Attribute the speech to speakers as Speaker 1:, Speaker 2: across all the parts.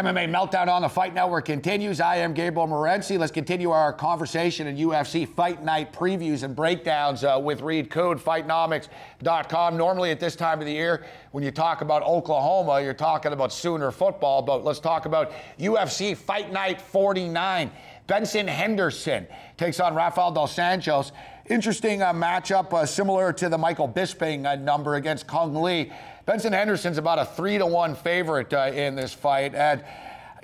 Speaker 1: MMA Meltdown on the Fight Network continues. I am Gabriel Morency. Let's continue our conversation in UFC Fight Night previews and breakdowns with Reed Kuhn, Fightnomics.com. Normally at this time of the year, when you talk about Oklahoma, you're talking about Sooner football, but let's talk about UFC Fight Night 49. Benson Henderson takes on Rafael Dos Anjos. Interesting matchup, similar to the Michael Bisping number against Kung Lee. Benson Henderson's about a 3-1 favorite in this fight, and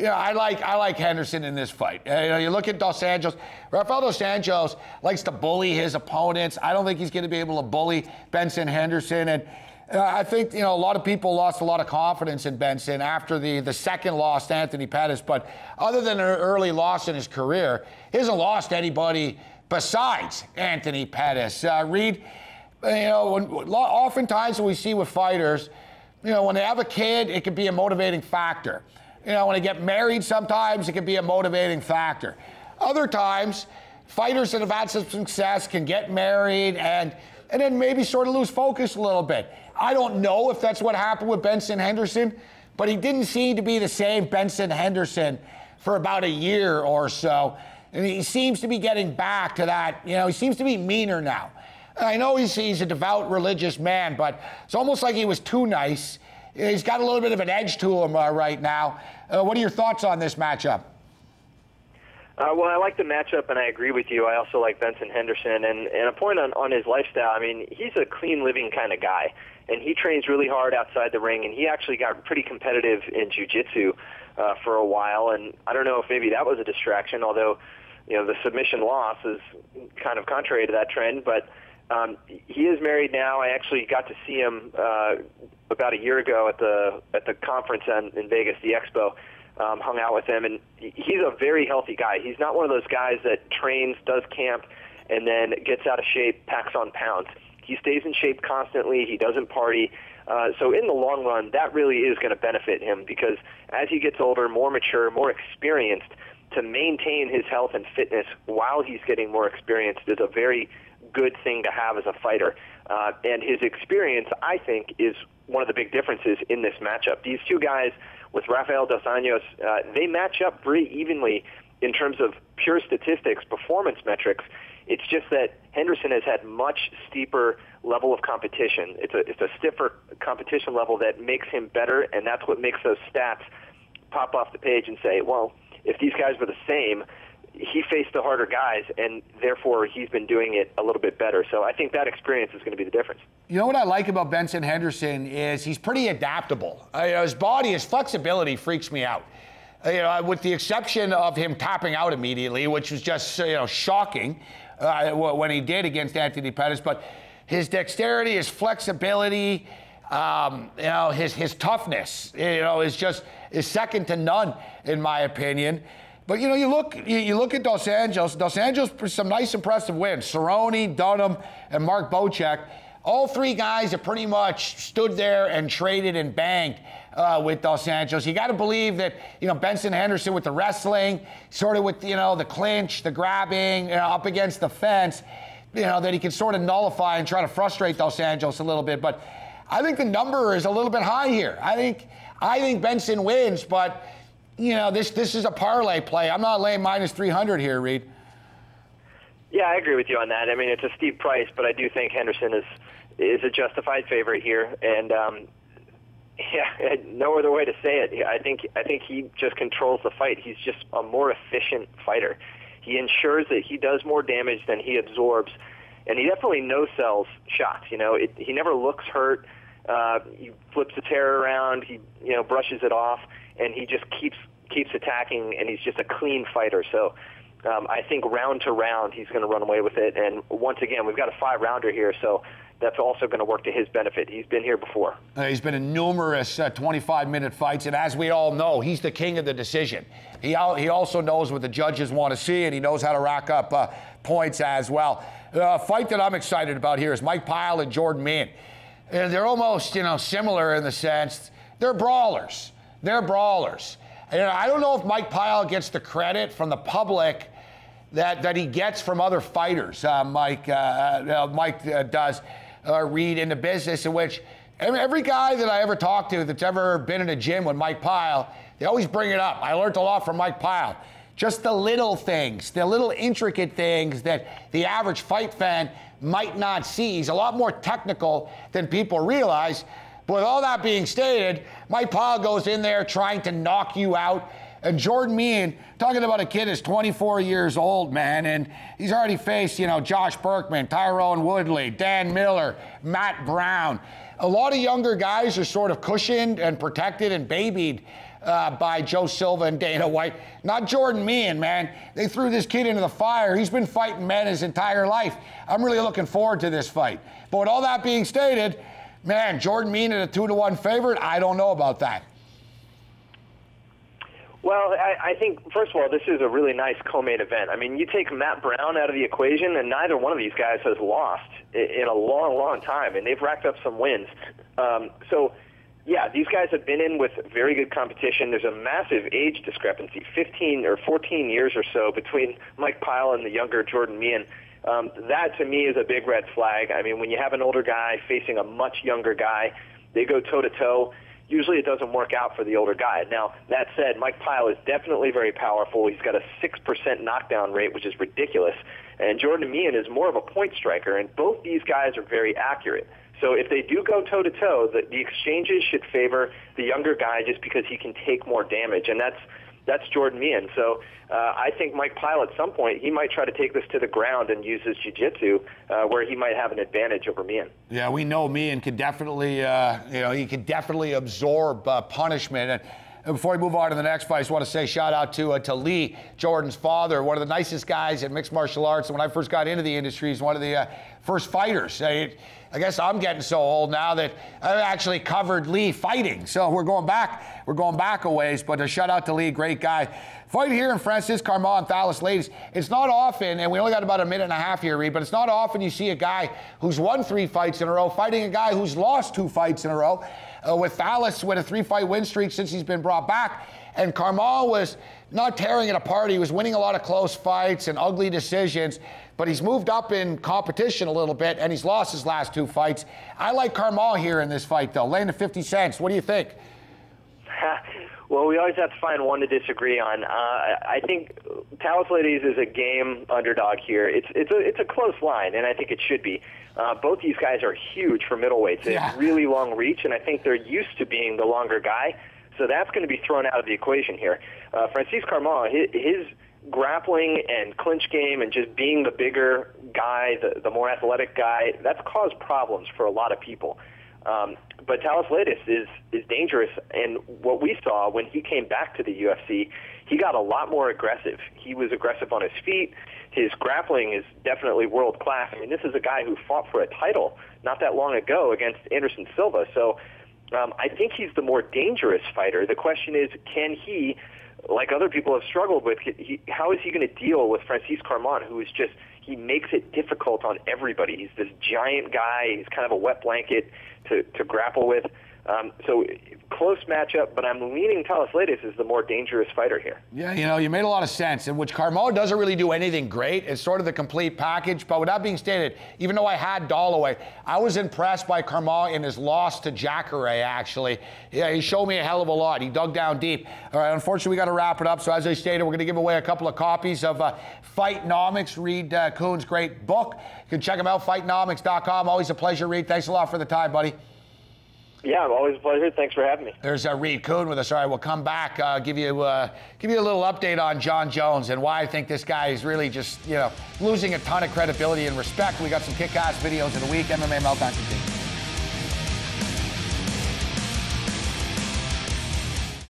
Speaker 1: I like Henderson in this fight. You look at Dos Anjos. Rafael Dos Anjos likes to bully his opponents. I don't think he's going to be able to bully Benson Henderson, and I think a lot of people lost a lot of confidence in Benson after the second loss to Anthony Pettis. But other than an early loss in his career, he hasn't lost to anybody besides Anthony Pettis. Reed, oftentimes what we see with fighters, when they have a kid, it can be a motivating factor. When they get married, sometimes it can be a motivating factor. Other times, fighters that have had some success can get married and then maybe sort of lose focus a little bit. I don't know if that's what happened with Benson Henderson, but he didn't seem to be the same Benson Henderson for about a year or so. And he seems to be getting back to that. He seems to be meaner now. I know he's a devout religious man, but it's almost like he was too nice. He's got a little bit of an edge to him right now. What are your thoughts on this matchup?
Speaker 2: Well, I like the matchup, and I agree with you. I also like Benson Henderson. And a point on his lifestyle, I mean, he's a clean living kind of guy, and he trains really hard outside the ring, and he actually got pretty competitive in jiu-jitsu for a while. And I don't know if maybe that was a distraction, although the submission loss is kind of contrary to that trend. But he is married now. I actually got to see him about a year ago at the conference in Vegas, the Expo. Hung out with him, and he's a very healthy guy. He's not one of those guys that trains, does camp, and then gets out of shape, packs on pounds. He stays in shape constantly. He doesn't party. So in the long run, that really is going to benefit him because as he gets older, more mature, more experienced, to maintain his health and fitness while he's getting more experienced is a very good thing to have as a fighter. And his experience, I think, is one of the big differences in this matchup. These two guys, with Rafael Dos Anjos, they match up very evenly in terms of pure statistics, performance metrics. It's just that Henderson has had much steeper level of competition. It's a stiffer competition level that makes him better, and that's what makes those stats pop off the page and say, well, if these guys were the same, he faced the harder guys, and therefore he's been doing it a little bit better. So I think that experience is going to be the difference.
Speaker 1: You know what I like about Benson Henderson is he's pretty adaptable. His body, his flexibility freaks me out. With the exception of him tapping out immediately, which was just shocking when he did against Anthony Pettis. But his dexterity, his flexibility, his toughness, is second to none in my opinion. But you look at Dos Anjos. Dos Anjos, some nice, impressive wins. Cerrone, Dunham, and Mark Bocek. All three guys have pretty much stood there and traded and banged with Dos Anjos. You got to believe that Benson Henderson with the wrestling, sort of with the clinch, the grabbing, up against the fence, that he can sort of nullify and try to frustrate Dos Anjos a little bit. But I think the number is a little bit high here. I think Benson wins, but. This is a parlay play. I'm not laying minus 300 here, Reed.
Speaker 2: Yeah, I agree with you on that. I mean, it's a steep price, but I do think Henderson is a justified favorite here. And no other way to say it. I think he just controls the fight. He's just a more efficient fighter. He ensures that he does more damage than he absorbs, and he definitely no-sells shots. He never looks hurt. He flips the tear around. He brushes it off. And he just keeps attacking, and he's just a clean fighter. So I think round to round he's going to run away with it. And once again, we've got a 5-rounder here, so that's also going to work to his benefit. He's been here before.
Speaker 1: He's been in numerous 25-minute fights, and as we all know, he's the king of the decision. He also knows what the judges want to see, and he knows how to rack up points as well. A fight that I'm excited about here is Mike Pyle and Jordan Mein. And they're almost similar in the sense they're brawlers. They're brawlers. I don't know if Mike Pyle gets the credit from the public that he gets from other fighters. Mike does read in the business in which every guy that I ever talked to that's ever been in a gym with Mike Pyle They always bring it up. I learned a lot from Mike Pyle. Just the little things, the little intricate things that the average fight fan might not see. He's a lot more technical than people realize. But with all that being stated, Mike Pyle goes in there trying to knock you out. And Jordan Meehan, talking about a kid who's 24 years old, man, and he's already faced, Josh Berkman, Tyrone Woodley, Dan Miller, Matt Brown. A lot of younger guys are sort of cushioned and protected and babied by Joe Silva and Dana White. Not Jordan Meehan, man. They threw this kid into the fire. He's been fighting men his entire life. I'm really looking forward to this fight. But with all that being stated, man, Jordan Meehan at a 2-1 favorite, I don't know about that.
Speaker 2: Well, I think, first of all, this is a really nice co-main event. I mean, you take Matt Brown out of the equation, and neither one of these guys has lost in a long, long time, and they've racked up some wins. Yeah, these guys have been in with very good competition. There's a massive age discrepancy, 15 or 14 years or so between Mike Pyle and the younger Jordan Meehan. That, to me, is a big red flag. I mean, when you have an older guy facing a much younger guy, they go toe-to-toe. Usually it doesn't work out for the older guy. Now, that said, Mike Pyle is definitely very powerful. He's got a 6% knockdown rate, which is ridiculous. And Jordan Meehan is more of a point striker, and both these guys are very accurate. So if they do go toe-to-toe, the exchanges should favor the younger guy just because he can take more damage, and that's Jordan Meehan. So I think Mike Pyle at some point, he might try to take this to the ground and use his jiu-jitsu where he might have an advantage over Meehan.
Speaker 1: Yeah, we know Meehan could definitely, he could definitely absorb punishment. And before we move on to the next fight, I just want to say shout out to Lee, Jordan's father, one of the nicest guys in mixed martial arts. And when I first got into the industry, he's one of the first fighters. I guess I'm getting so old now that I've actually covered Lee fighting. So we're going back a ways, but a shout out to Lee, great guy. Fight here in Francis Carmon and Thales, ladies. It's not often, and we only got about a minute and a half here, Reed, but it's not often you see a guy who's won 3 fights in a row fighting a guy who's lost 2 fights in a row. With Thales with a 3-fight win streak since he's been brought back. And Carmon was not tearing it apart. He was winning a lot of close fights and ugly decisions, but he's moved up in competition a little bit, and he's lost his last 2 fights. I like Carmon here in this fight, though. Laying the 50 cents. What do you think?
Speaker 2: Well, we always have to find one to disagree on. I think Thales Ladies is a game underdog here. It's a close line, and I think it should be. Both these guys are huge for middleweights. They have really long reach, and I think they're used to being the longer guy. So that's going to be thrown out of the equation here. Francis Carmon, his grappling and clinch game and just being the bigger guy, the more athletic guy, that's caused problems for a lot of people. But Thales Ladies is dangerous, and what we saw when he came back to the UFC, he got a lot more aggressive. He was aggressive on his feet. His grappling is definitely world-class. I mean, this is a guy who fought for a title not that long ago against Anderson Silva. So I think he's the more dangerous fighter. The question is, can he, like other people have struggled with, how is he going to deal with Francis Carmon, who is just, he makes it difficult on everybody. He's this giant guy. He's kind of a wet blanket to grapple with. So close matchup, but I'm leaning Thales Ladies is the more dangerous fighter here.
Speaker 1: Yeah, you made a lot of sense, in which Carmon doesn't really do anything great. It's sort of the complete package. But with that being stated, even though I had Dalloway, I was impressed by Carmon in his loss to Jacare, actually. Yeah, he showed me a hell of a lot. He dug down deep. All right, unfortunately, we got to wrap it up. So as I stated, we're going to give away a couple of copies of Fightnomics. Read Kuhn's great book. You can check him out, fightnomics.com. Always a pleasure, Reed. Thanks a lot for the time, buddy.
Speaker 2: Yeah, always a pleasure. Thanks for having me.
Speaker 1: There's Reed Kuhn with us. All right, we'll come back, give you a little update on John Jones and why I think this guy is really just, losing a ton of credibility and respect. We got some kick-ass videos of the week. MMA Meltdown continues.